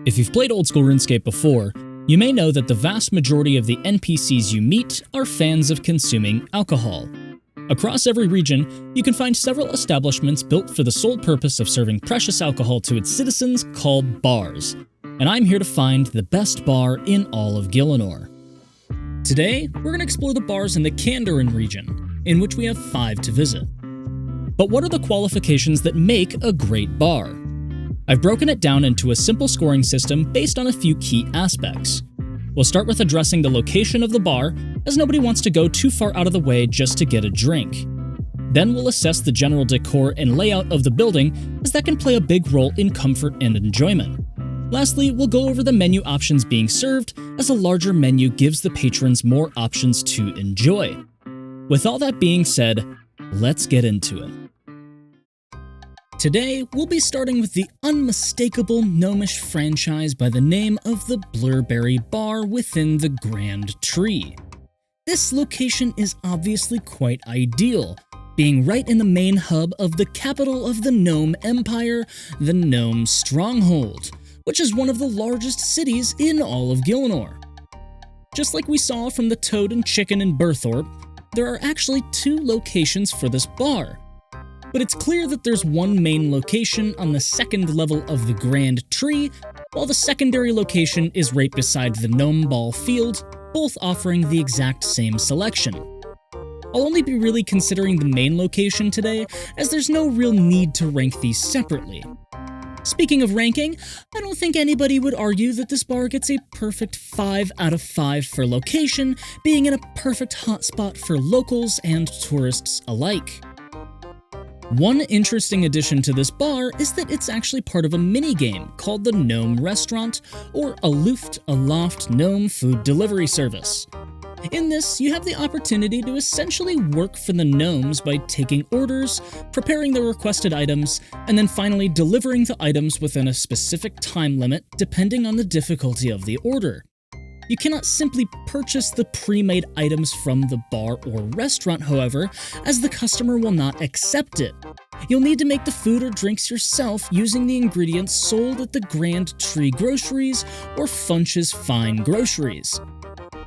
If you've played old school Runescape before, you may know that the vast majority of the NPCs you meet are fans of consuming alcohol. Across every region, you can find several establishments built for the sole purpose of serving precious alcohol to its citizens called bars, and I'm here to find the best bar in all of Gielinor. Today, we're going to explore the bars in the Kandarin region, in which we have 5 to visit. But what are the qualifications that make a great bar? I've broken it down into a simple scoring system based on a few key aspects. We'll start with addressing the location of the bar, as nobody wants to go too far out of the way just to get a drink. Then we'll assess the general decor and layout of the building, as that can play a big role in comfort and enjoyment. Lastly, we'll go over the menu options being served, as a larger menu gives the patrons more options to enjoy. With all that being said, let's get into it. Today, we'll be starting with the unmistakable gnomish franchise by the name of the Blurberry Bar within the Grand Tree. This location is obviously quite ideal, being right in the main hub of the capital of the Gnome Empire, the Gnome Stronghold, which is one of the largest cities in all of Gielinor. Just like we saw from the Toad and Chicken in Burthorpe, there are actually 2 locations for this bar. But it's clear that there's one main location on the 2nd level of the Grand Tree, while the secondary location is right beside the Gnome Ball Field, both offering the exact same selection. I'll only be really considering the main location today, as there's no real need to rank these separately. Speaking of ranking, I don't think anybody would argue that this bar gets a perfect 5 out of 5 for location, being in a perfect hotspot for locals and tourists alike. One interesting addition to this bar is that it's actually part of a minigame called the Gnome Restaurant, or Aloft Gnome Food Delivery Service. In this, you have the opportunity to essentially work for the gnomes by taking orders, preparing the requested items, and then finally delivering the items within a specific time limit depending on the difficulty of the order. You cannot simply purchase the pre-made items from the bar or restaurant, however, as the customer will not accept it. You'll need to make the food or drinks yourself using the ingredients sold at the Grand Tree Groceries or Funch's Fine Groceries.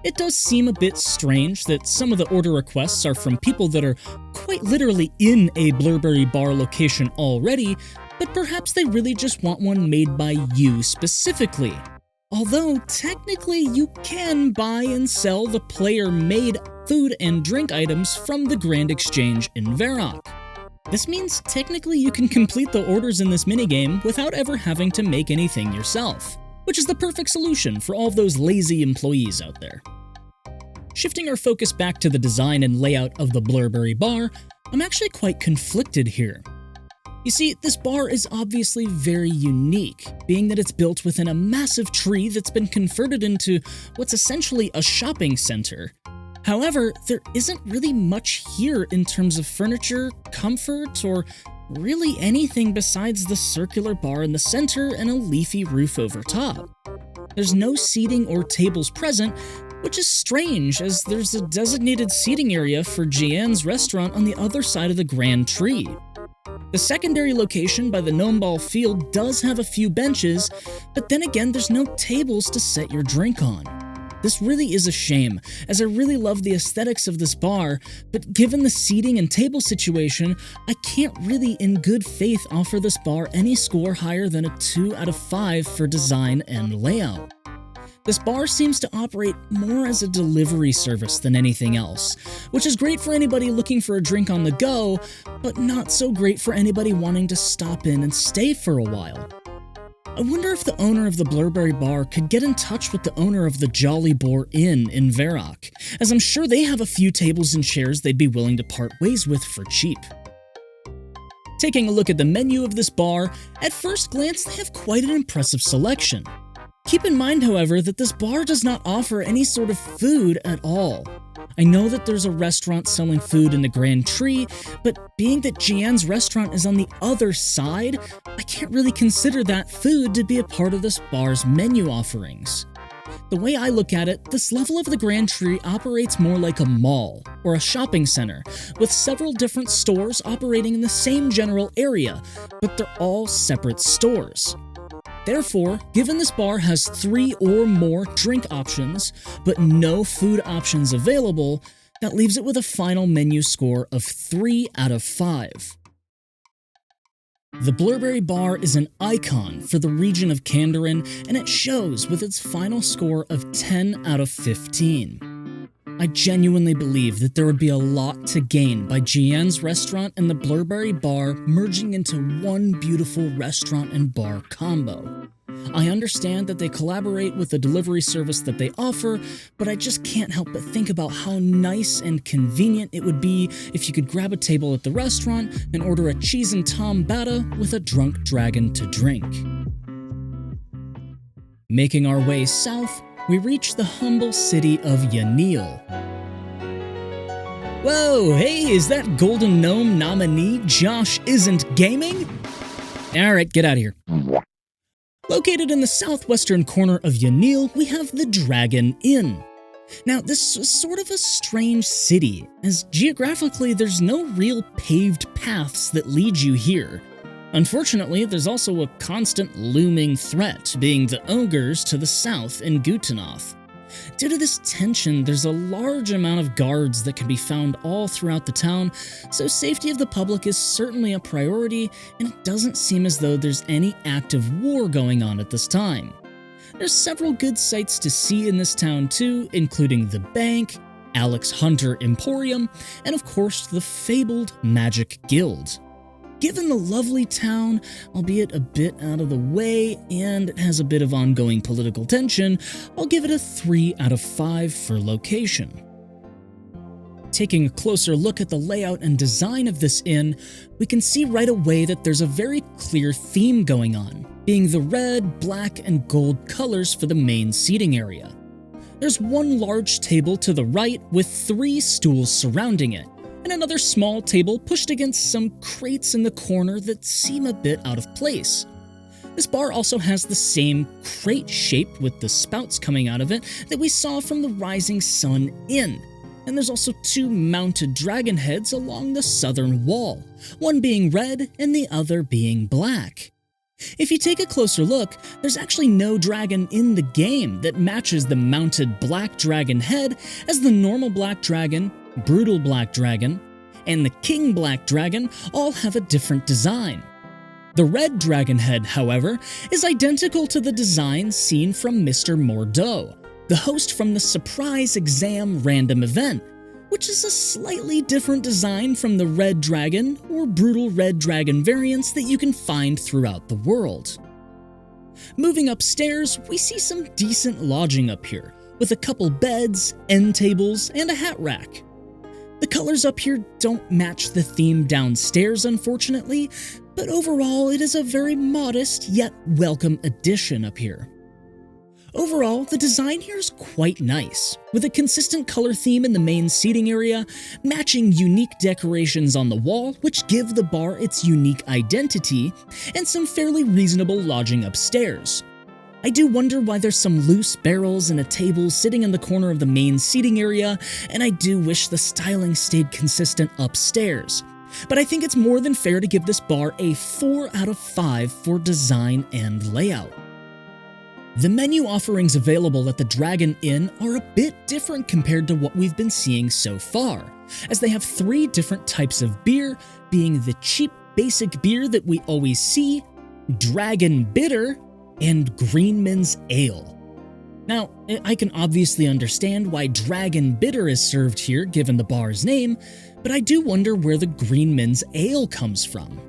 It does seem a bit strange that some of the order requests are from people that are quite literally in a Blurberry Bar location already, but perhaps they really just want one made by you specifically. Although, technically, you can buy and sell the player-made food and drink items from the Grand Exchange in Varrock. This means technically you can complete the orders in this minigame without ever having to make anything yourself, which is the perfect solution for all of those lazy employees out there. Shifting our focus back to the design and layout of the Blurberry Bar, I'm actually quite conflicted here. You see, this bar is obviously very unique, being that it's built within a massive tree that's been converted into what's essentially a shopping center. However, there isn't really much here in terms of furniture, comfort, or really anything besides the circular bar in the center and a leafy roof over top. There's no seating or tables present, which is strange as there's a designated seating area for Jian's restaurant on the other side of the Grand Tree. The secondary location by the Gnome Ball Field does have a few benches, but then again there's no tables to set your drink on. This really is a shame, as I really love the aesthetics of this bar, but given the seating and table situation, I can't really in good faith offer this bar any score higher than a 2 out of 5 for design and layout. This bar seems to operate more as a delivery service than anything else, which is great for anybody looking for a drink on the go, but not so great for anybody wanting to stop in and stay for a while. I wonder if the owner of the Blurberry Bar could get in touch with the owner of the Jolly Boar Inn in Varrock, as I'm sure they have a few tables and chairs they'd be willing to part ways with for cheap. Taking a look at the menu of this bar, at first glance they have quite an impressive selection. Keep in mind, however, that this bar does not offer any sort of food at all. I know that there's a restaurant selling food in the Grand Tree, but being that Jian's restaurant is on the other side, I can't really consider that food to be a part of this bar's menu offerings. The way I look at it, this level of the Grand Tree operates more like a mall, or a shopping center, with several different stores operating in the same general area, but they're all separate stores. Therefore, given this bar has 3 or more drink options, but no food options available, that leaves it with a final menu score of 3 out of 5. The Blurberry Bar is an icon for the region of Kandarin, and it shows with its final score of 10 out of 15. I genuinely believe that there would be a lot to gain by Jian's restaurant and the Blurberry Bar merging into one beautiful restaurant and bar combo. I understand that they collaborate with the delivery service that they offer, but I just can't help but think about how nice and convenient it would be if you could grab a table at the restaurant and order a cheese and tom bata with a drunk dragon to drink. Making our way south, we reach the humble city of Gielinor. Whoa, hey, is that Golden Gnome nominee Josh Isn't Gaming? Alright, get out of here. Located in the southwestern corner of Gielinor, we have the Dragon Inn. Now, this is sort of a strange city, as geographically there's no real paved paths that lead you here. Unfortunately, there's also a constant looming threat, being the ogres to the south in Gutanoth. Due to this tension, there's a large amount of guards that can be found all throughout the town, so safety of the public is certainly a priority, and it doesn't seem as though there's any active war going on at this time. There's several good sights to see in this town too, including the bank, Alex Hunter Emporium, and of course the fabled Magic Guild. Given the lovely town, albeit a bit out of the way, and it has a bit of ongoing political tension, I'll give it a 3 out of 5 for location. Taking a closer look at the layout and design of this inn, we can see right away that there's a very clear theme going on, being the red, black, and gold colors for the main seating area. There's one large table to the right with 3 stools surrounding it, and another small table pushed against some crates in the corner that seem a bit out of place. This bar also has the same crate shape with the spouts coming out of it that we saw from the Rising Sun Inn, and there's also 2 mounted dragon heads along the southern wall, one being red and the other being black. If you take a closer look, there's actually no dragon in the game that matches the mounted black dragon head, as the normal black dragon, brutal black dragon, and the king black dragon all have a different design. The red dragon head, however, is identical to the design seen from Mr. Mordeau, the host from the Surprise Exam random event, which is a slightly different design from the red dragon or brutal red dragon variants that you can find throughout the world. Moving upstairs, we see some decent lodging up here, with a couple beds, end tables, and a hat rack. The colors up here don't match the theme downstairs, unfortunately, but overall it is a very modest yet welcome addition up here. Overall, the design here is quite nice, with a consistent color theme in the main seating area, matching unique decorations on the wall which give the bar its unique identity, and some fairly reasonable lodging upstairs. I do wonder why there's some loose barrels and a table sitting in the corner of the main seating area, and I do wish the styling stayed consistent upstairs. But I think it's more than fair to give this bar a 4 out of 5 for design and layout. The menu offerings available at the Dragon Inn are a bit different compared to what we've been seeing so far, as they have 3 different types of beer, being the cheap basic beer that we always see, Dragon Bitter, and Greenman's Ale. Now, I can obviously understand why Dragon Bitter is served here given the bar's name, but I do wonder where the Greenman's Ale comes from.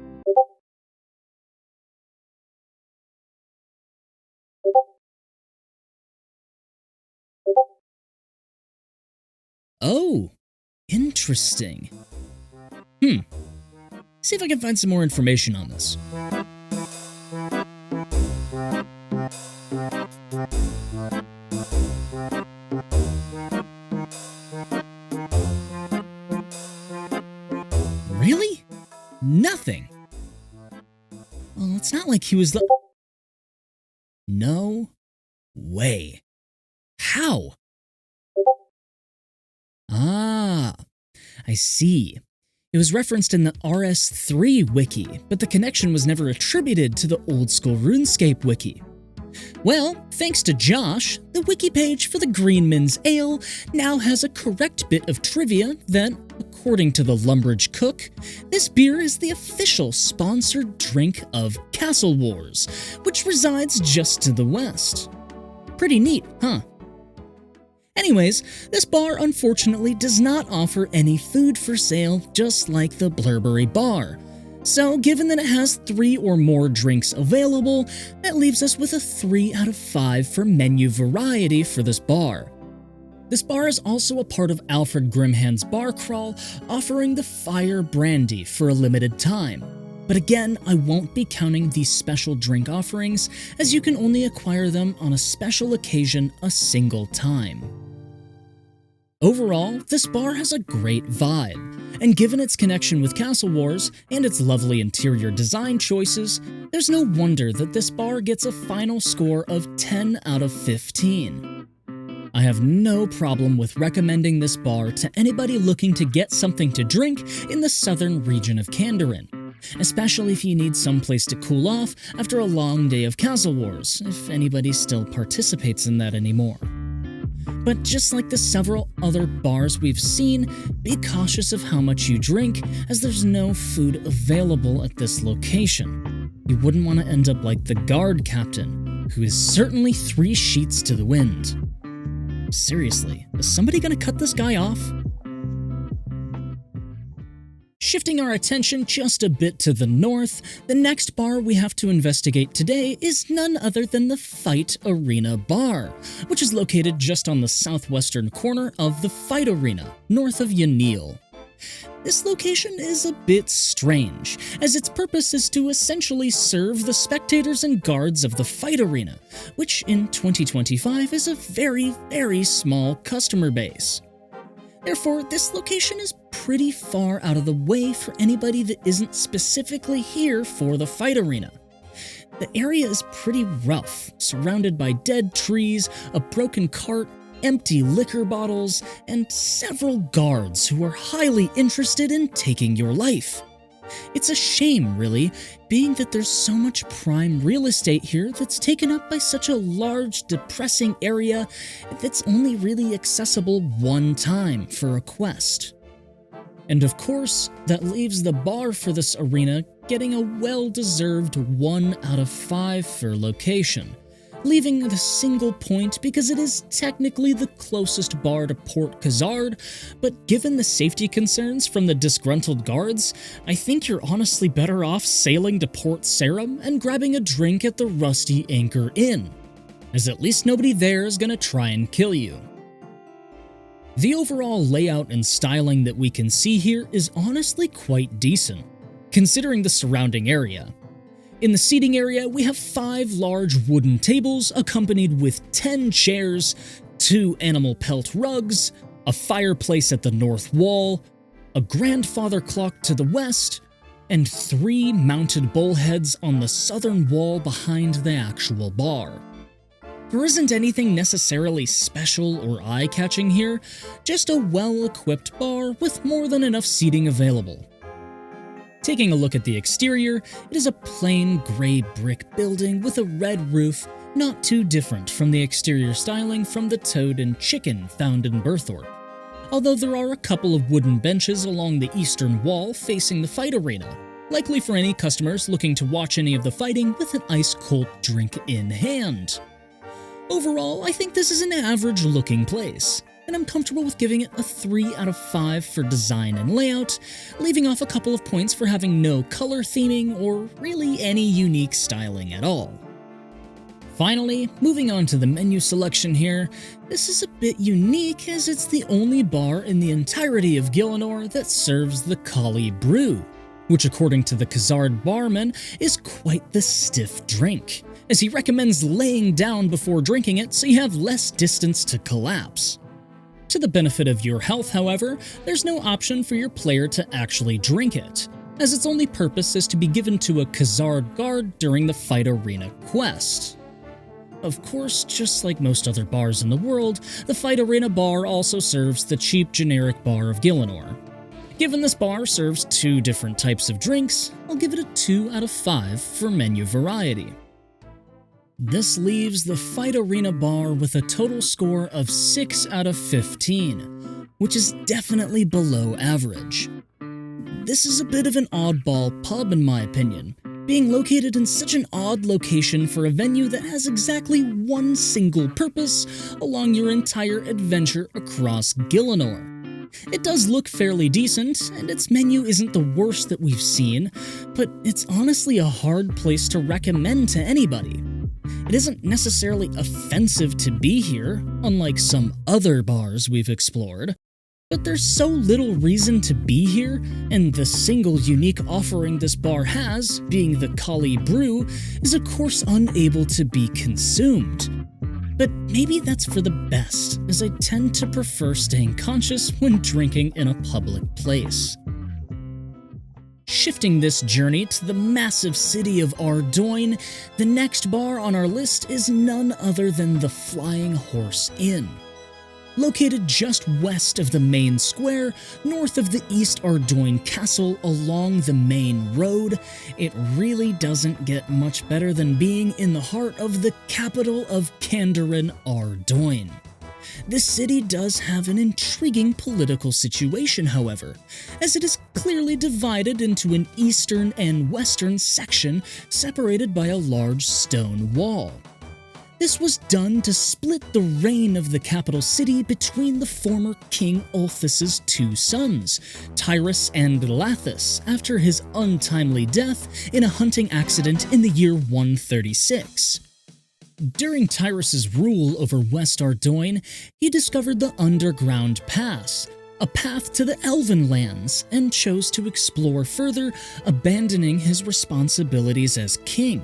Oh, interesting. See if I can find some more information on this. Really? Nothing. Well, it's not like he was the... No way. How? Ah, I see. It was referenced in the RS3 wiki, but the connection was never attributed to the old school Runescape wiki. Well, thanks to Josh, the wiki page for the Greenman's Ale now has a correct bit of trivia that, according to the Lumbridge cook, this beer is the official sponsored drink of Castle Wars, which resides just to the west. Pretty neat, huh? Anyways, this bar unfortunately does not offer any food for sale, just like the Blurberry Bar. So, given that it has 3 or more drinks available, that leaves us with a 3 out of 5 for menu variety for this bar. This bar is also a part of Alfred Grimhand's bar crawl, offering the Fire Brandy for a limited time. But again, I won't be counting these special drink offerings, as you can only acquire them on a special occasion a single time. Overall, this bar has a great vibe, and given its connection with Castle Wars and its lovely interior design choices, there's no wonder that this bar gets a final score of 10 out of 15. I have no problem with recommending this bar to anybody looking to get something to drink in the southern region of Kandarin, especially if you need someplace to cool off after a long day of Castle Wars, if anybody still participates in that anymore. But just like the several other bars we've seen, be cautious of how much you drink, as there's no food available at this location. You wouldn't want to end up like the guard captain, who is certainly 3 sheets to the wind. Seriously, is somebody gonna cut this guy off? Shifting our attention just a bit to the north, the next bar we have to investigate today is none other than the Fight Arena Bar, which is located just on the southwestern corner of the Fight Arena, north of Gielinor. This location is a bit strange, as its purpose is to essentially serve the spectators and guards of the Fight Arena, which in 2025 is a very, very small customer base. Therefore, this location is pretty far out of the way for anybody that isn't specifically here for the Fight Arena. The area is pretty rough, surrounded by dead trees, a broken cart, empty liquor bottles, and several guards who are highly interested in taking your life. It's a shame, really, being that there's so much prime real estate here that's taken up by such a large, depressing area that's only really accessible one time for a quest. And of course, that leaves the bar for this arena getting a well-deserved 1 out of 5 for location, leaving the single point because it is technically the closest bar to Port Khazard, but given the safety concerns from the disgruntled guards, I think you're honestly better off sailing to Port Sarum and grabbing a drink at the Rusty Anchor Inn, as at least nobody there is gonna try and kill you. The overall layout and styling that we can see here is honestly quite decent, considering the surrounding area. In the seating area, we have 5 large wooden tables accompanied with 10 chairs, 2 animal pelt rugs, a fireplace at the north wall, a grandfather clock to the west, and 3 mounted bullheads on the southern wall behind the actual bar. There isn't anything necessarily special or eye-catching here, just a well-equipped bar with more than enough seating available. Taking a look at the exterior, it is a plain gray brick building with a red roof, not too different from the exterior styling from the Toad and Chicken found in Berthorpe. Although there are a couple of wooden benches along the eastern wall facing the fight arena, likely for any customers looking to watch any of the fighting with an ice-cold drink in hand. Overall, I think this is an average-looking place, and I'm comfortable with giving it a 3 out of 5 for design and layout, leaving off a couple of points for having no color theming or really any unique styling at all. Finally, moving on to the menu selection here, this is a bit unique as it's the only bar in the entirety of Gielinor that serves the Kali Brew, which according to the Khazard barman is quite the stiff drink, as he recommends laying down before drinking it so you have less distance to collapse. To the benefit of your health, however, there's no option for your player to actually drink it, as its only purpose is to be given to a Khazard guard during the Fight Arena quest. Of course, just like most other bars in the world, the Fight Arena bar also serves the cheap generic bar of Gielinor. Given this bar serves 2 different types of drinks, I'll give it a 2 out of 5 for menu variety. This leaves the Fight Arena Bar with a total score of 6 out of 15, which is definitely below average. This is a bit of an oddball pub in my opinion, being located in such an odd location for a venue that has exactly one single purpose along your entire adventure across Gielinor. It does look fairly decent, and its menu isn't the worst that we've seen, but it's honestly a hard place to recommend to anybody. It isn't necessarily offensive to be here, unlike some other bars we've explored, but there's so little reason to be here, and the single unique offering this bar has, being the Kali Brew, is of course unable to be consumed. But maybe that's for the best, as I tend to prefer staying conscious when drinking in a public place. Shifting this journey to the massive city of Ardoyne, the next bar on our list is none other than the Flying Horse Inn. Located just west of the main square, north of the East Ardoyne Castle along the main road, it really doesn't get much better than being in the heart of the capital of Candoran, Ardoyne. This city does have an intriguing political situation, however, as it is clearly divided into an eastern and western section separated by a large stone wall. This was done to split the reign of the capital city between the former King Ulthus's two sons, Tyrus and Lathus, after his untimely death in a hunting accident in the year 136. During Tyrus's rule over West Ardoyne, he discovered the Underground Pass, a path to the Elven lands, and chose to explore further, abandoning his responsibilities as king.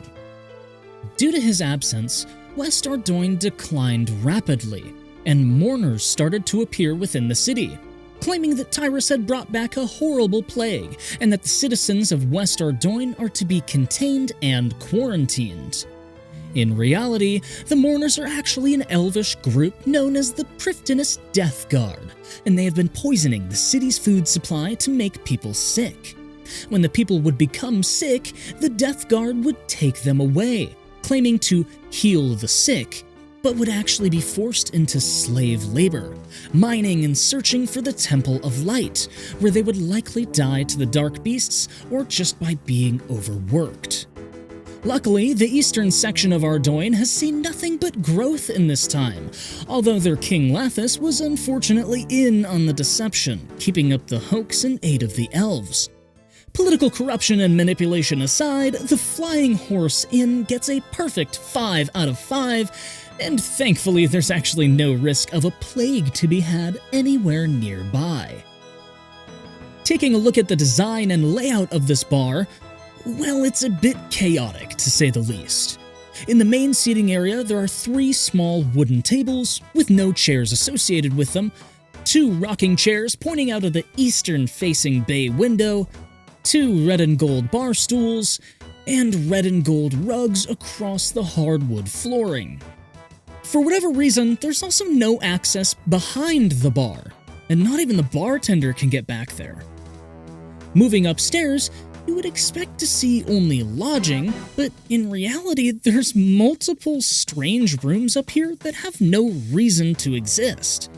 Due to his absence, West Ardoyne declined rapidly, and mourners started to appear within the city, claiming that Tyrus had brought back a horrible plague and that the citizens of West Ardoyne are to be contained and quarantined. In reality, the mourners are actually an elvish group known as the Prifddinas Death Guard, and they have been poisoning the city's food supply to make people sick. When the people would become sick, the Death Guard would take them away, claiming to heal the sick, but would actually be forced into slave labor, mining and searching for the Temple of Light, where they would likely die to the dark beasts or just by being overworked. Luckily, the eastern section of Ardoyne has seen nothing but growth in this time, although their King Lathus was unfortunately in on the deception, keeping up the hoax in aid of the elves. Political corruption and manipulation aside, the Flying Horse Inn gets a perfect 5 out of 5, and thankfully there's actually no risk of a plague to be had anywhere nearby. Taking a look at the design and layout of this bar, well, it's a bit chaotic, to say the least. In the main seating area, there are 3 small wooden tables, with no chairs associated with them, 2 rocking chairs pointing out of the eastern-facing bay window, 2 red and gold bar stools, and red and gold rugs across the hardwood flooring. For whatever reason, there's also no access behind the bar, and not even the bartender can get back there. Moving upstairs, you would expect to see only lodging, but in reality, there's multiple strange rooms up here that have no reason to exist.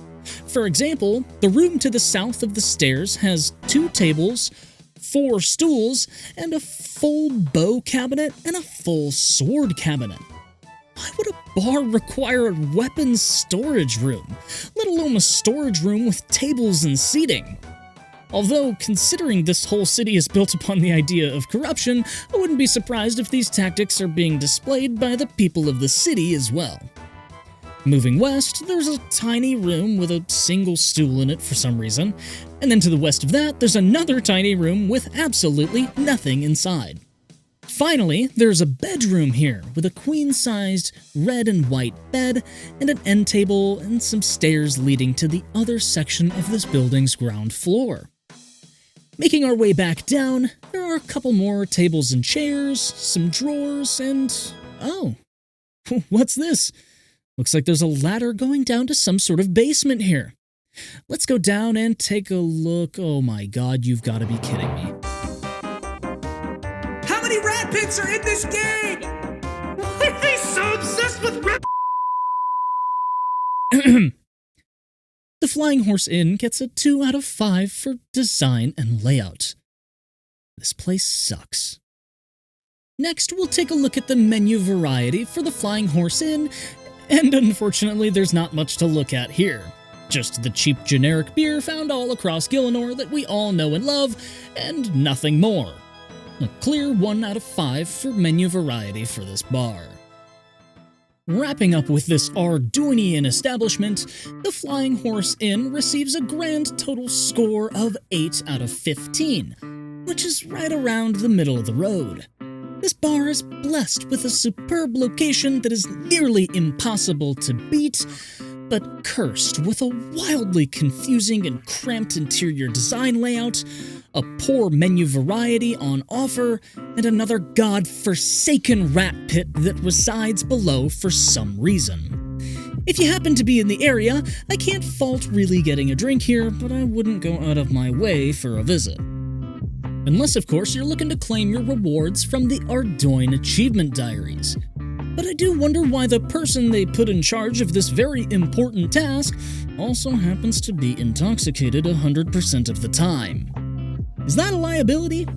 For example, the room to the south of the stairs has 2 tables, 4 stools, and a full bow cabinet and a full sword cabinet. Why would a bar require a weapons storage room, let alone a storage room with tables and seating? Although, considering this whole city is built upon the idea of corruption, I wouldn't be surprised if these tactics are being displayed by the people of the city as well. Moving west, there's a tiny room with a single stool in it for some reason, and then to the west of that, there's another tiny room with absolutely nothing inside. Finally, there's a bedroom here with a queen-sized red and white bed and an end table and some stairs leading to the other section of this building's ground floor. Making our way back down, there are a couple more tables and chairs, some drawers, and oh, what's this? Looks like there's a ladder going down to some sort of basement here. Let's go down and take a look. Oh my god, you've got to be kidding me. How many rat pits are in this game? Why are they so obsessed obsessed with rip. The Flying Horse Inn gets a 2 out of 5 for design and layout. This place sucks. Next, we'll take a look at the menu variety for the Flying Horse Inn, and unfortunately there's not much to look at here. Just the cheap generic beer found all across Gielinor that we all know and love, and nothing more. A clear 1 out of 5 for menu variety for this bar. Wrapping up with this Arduinian establishment, the Flying Horse Inn receives a grand total score of 8 out of 15, which is right around the middle of the road. This bar is blessed with a superb location that is nearly impossible to beat, but cursed with a wildly confusing and cramped interior design layout, a poor menu variety on offer, and another god-forsaken rat pit that resides below for some reason. If you happen to be in the area, I can't fault really getting a drink here, but I wouldn't go out of my way for a visit. Unless, of course, you're looking to claim your rewards from the Ardoin Achievement Diaries. But I do wonder why the person they put in charge of this very important task also happens to be intoxicated 100% of the time. Is that a liability?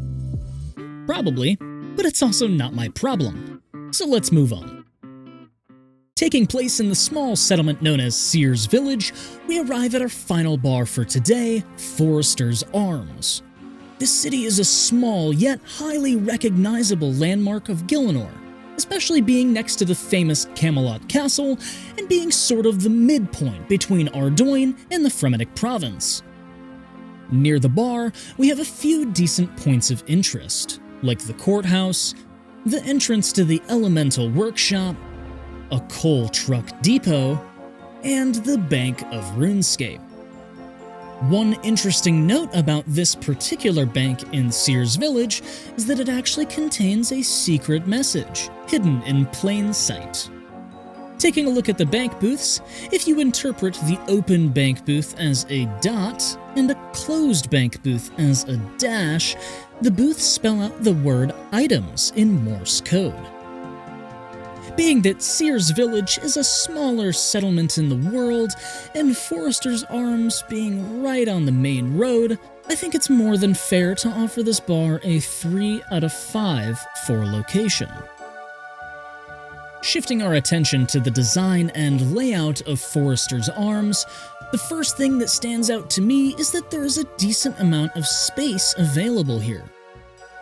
Probably, but it's also not my problem. So let's move on. Taking place in the small settlement known as Sears Village, we arrive at our final bar for today, Forester's Arms. This city is a small yet highly recognizable landmark of Gielinor, especially being next to the famous Camelot Castle and being sort of the midpoint between Ardoin and the Fremennik province. Near the bar, we have a few decent points of interest, like the courthouse, the entrance to the elemental workshop, a coal truck depot, and the Bank of Runescape. One interesting note about this particular bank in Sears Village is that it actually contains a secret message, hidden in plain sight. Taking a look at the bank booths, if you interpret the open bank booth as a dot and a closed bank booth as a dash, the booths spell out the word items in Morse code. Being that Sears Village is a smaller settlement in the world, and Forester's Arms being right on the main road, I think it's more than fair to offer this bar a 3 out of 5 for location. Shifting our attention to the design and layout of Forester's Arms, the first thing that stands out to me is that there is a decent amount of space available here.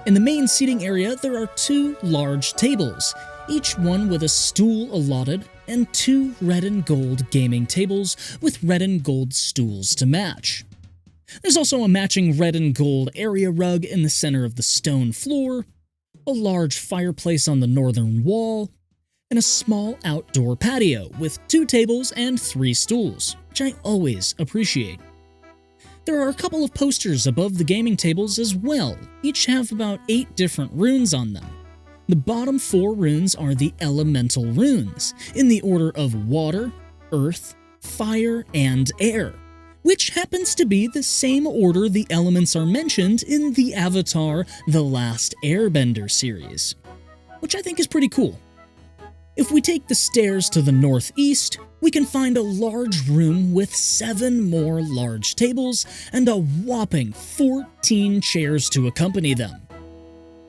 In the main seating area, there are 2 large tables, each one with a stool allotted, and 2 red and gold gaming tables with red and gold stools to match. There's also a matching red and gold area rug in the center of the stone floor, a large fireplace on the northern wall, and a small outdoor patio with 2 tables and 3 stools, which I always appreciate. There are a couple of posters above the gaming tables as well, each have about 8 different runes on them. The bottom 4 runes are the elemental runes, in the order of water, earth, fire, and air, which happens to be the same order the elements are mentioned in the Avatar The Last Airbender series, which I think is pretty cool. If we take the stairs to the northeast, we can find a large room with 7 more large tables and a whopping 14 chairs to accompany them.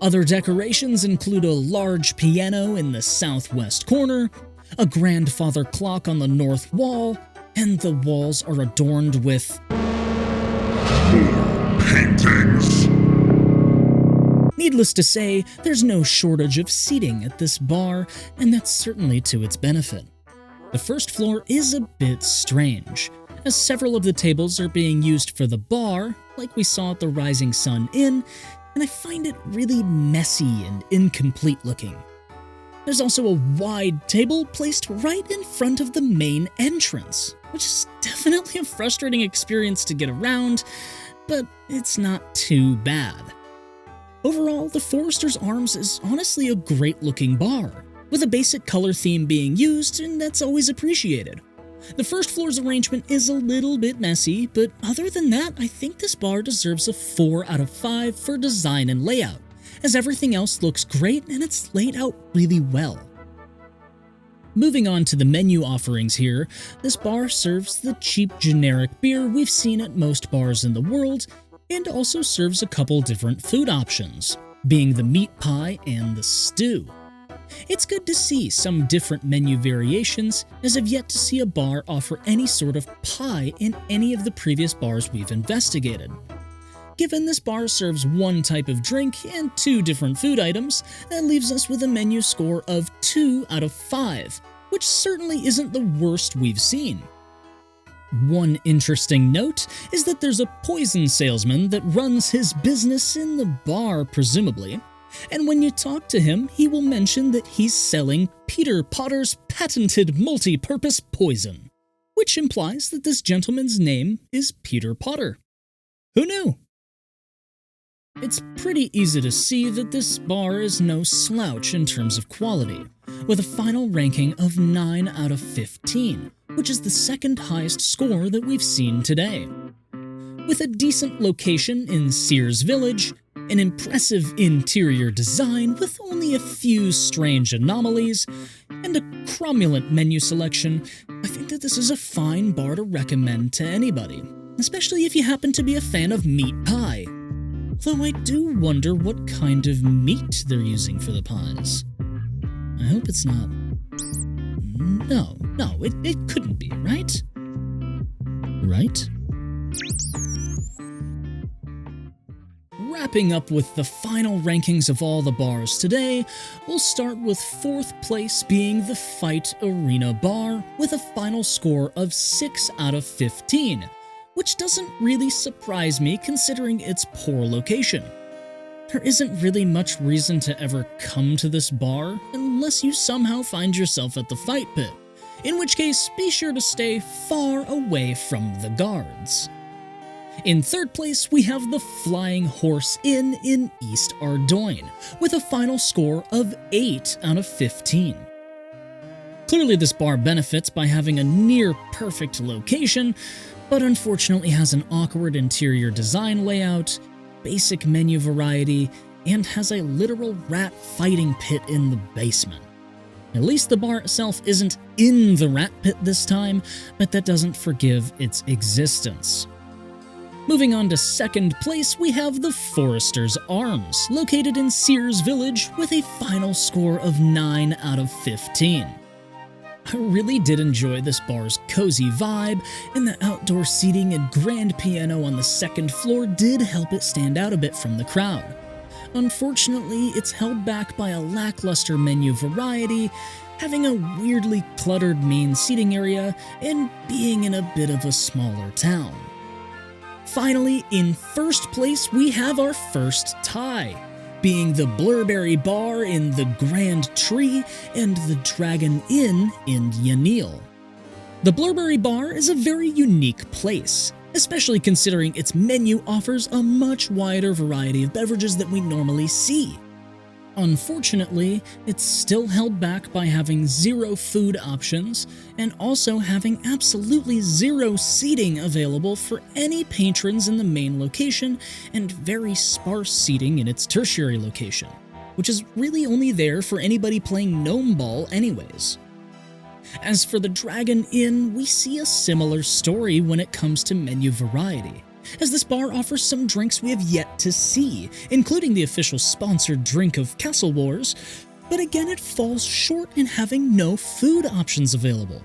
Other decorations include a large piano in the southwest corner, a grandfather clock on the north wall, and the walls are adorned with More paintings. Needless to say, there's no shortage of seating at this bar, and that's certainly to its benefit. The first floor is a bit strange, as several of the tables are being used for the bar, like we saw at the Rising Sun Inn, and I find it really messy and incomplete looking. There's also a wide table placed right in front of the main entrance, which is definitely a frustrating experience to get around, but it's not too bad. Overall, the Forester's Arms is honestly a great-looking bar, with a basic color theme being used, and that's always appreciated. The first floor's arrangement is a little bit messy, but other than that, I think this bar deserves a 4 out of 5 for design and layout, as everything else looks great and it's laid out really well. Moving on to the menu offerings here, this bar serves the cheap generic beer we've seen at most bars in the world, and also serves a couple different food options, being the meat pie and the stew. It's good to see some different menu variations, as I've yet to see a bar offer any sort of pie in any of the previous bars we've investigated. Given this bar serves one type of drink and 2 different food items, that leaves us with a menu score of 2 out of 5, which certainly isn't the worst we've seen. One interesting note is that there's a poison salesman that runs his business in the bar, presumably, and when you talk to him, he will mention that he's selling Peter Potter's patented multi-purpose poison, which implies that this gentleman's name is Peter Potter. Who knew? It's pretty easy to see that this bar is no slouch in terms of quality, with a final ranking of 9 out of 15, which is the second highest score that we've seen today. With a decent location in Sears Village, an impressive interior design with only a few strange anomalies, and a cromulent menu selection, I think that this is a fine bar to recommend to anybody, especially if you happen to be a fan of meat pie. Though I do wonder what kind of meat they're using for the pies. I hope it's not... No, it couldn't be, right? Right? Wrapping up with the final rankings of all the bars today, we'll start with 4th place being the Fight Arena Bar with a final score of 6 out of 15. Which doesn't really surprise me considering its poor location. There isn't really much reason to ever come to this bar unless you somehow find yourself at the fight pit, in which case be sure to stay far away from the guards. In 3rd place, we have the Flying Horse Inn in East Ardoyne, with a final score of 8 out of 15. Clearly this bar benefits by having a near-perfect location, but unfortunately has an awkward interior design layout, basic menu variety, and has a literal rat fighting pit in the basement. At least the bar itself isn't in the rat pit this time, but that doesn't forgive its existence. Moving on to 2nd place, we have the Forester's Arms, located in Sears Village with a final score of 9 out of 15. I really did enjoy this bar's cozy vibe, and the outdoor seating and grand piano on the 2nd floor did help it stand out a bit from the crowd. Unfortunately, it's held back by a lackluster menu variety, having a weirdly cluttered main seating area, and being in a bit of a smaller town. Finally, in 1st place, we have our first tie, being the Blurberry Bar in the Grand Tree and the Dragon Inn in Gielinor. The Blurberry Bar is a very unique place, especially considering its menu offers a much wider variety of beverages that we normally see. Unfortunately, it's still held back by having 0 food options and also having absolutely 0 seating available for any patrons in the main location and very sparse seating in its tertiary location, which is really only there for anybody playing Gnome Ball anyways. As for the Dragon Inn, we see a similar story when it comes to menu variety, as this bar offers some drinks we have yet to see, including the official sponsored drink of Castle Wars, but again it falls short in having no food options available.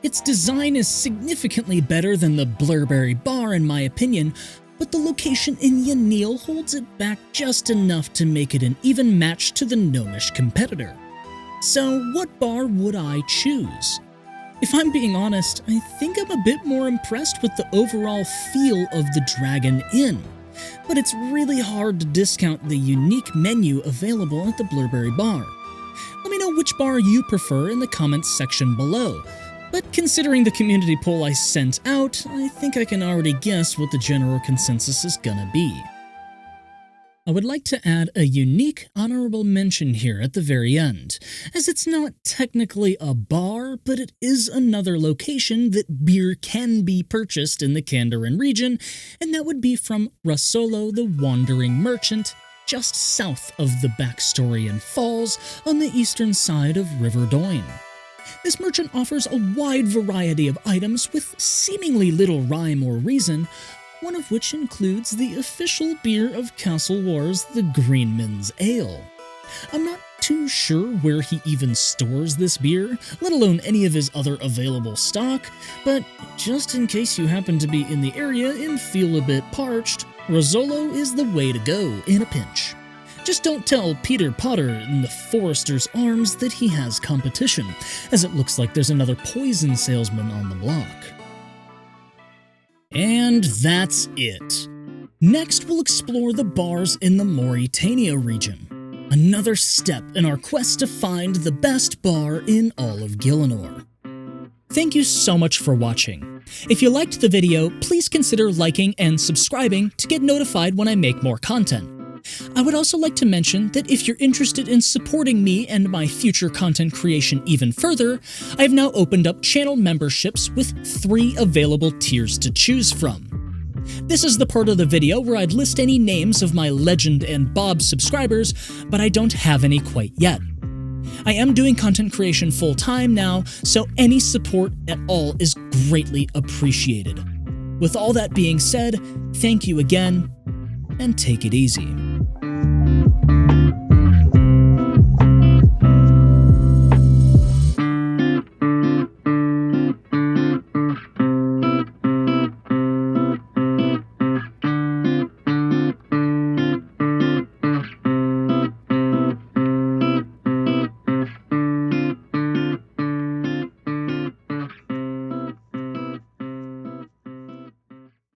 Its design is significantly better than the Blurberry Bar in my opinion, but the location in Gielinor holds it back just enough to make it an even match to the gnomish competitor. So what bar would I choose? If I'm being honest, I think I'm a bit more impressed with the overall feel of the Dragon Inn, but it's really hard to discount the unique menu available at the Blurberry Bar. Let me know which bar you prefer in the comments section below, but considering the community poll I sent out, I think I can already guess what the general consensus is gonna be. I would like to add a unique honorable mention here at the very end, as it's not technically a bar, but it is another location that beer can be purchased in the Kandarin region, and that would be from Russolo the Wandering Merchant, just south of the Backstorian Falls on the eastern side of River Doyne. This merchant offers a wide variety of items with seemingly little rhyme or reason, one of which includes the official beer of Castle Wars, the Greenman's Ale. I'm not too sure where he even stores this beer, let alone any of his other available stock, but just in case you happen to be in the area and feel a bit parched, Rizzolo is the way to go in a pinch. Just don't tell Peter Potter in the Forester's Arms that he has competition, as it looks like there's another poison salesman on the block. And that's it. Next, we'll explore the bars in the Mauritania region. Another step in our quest to find the best bar in all of Gielinor. Thank you so much for watching. If you liked the video, please consider liking and subscribing to get notified when I make more content. I would also like to mention that if you're interested in supporting me and my future content creation even further, I have now opened up channel memberships with 3 available tiers to choose from. This is the part of the video where I'd list any names of my Legend and Bob subscribers, but I don't have any quite yet. I am doing content creation full-time now, so any support at all is greatly appreciated. With all that being said, thank you again, and take it easy.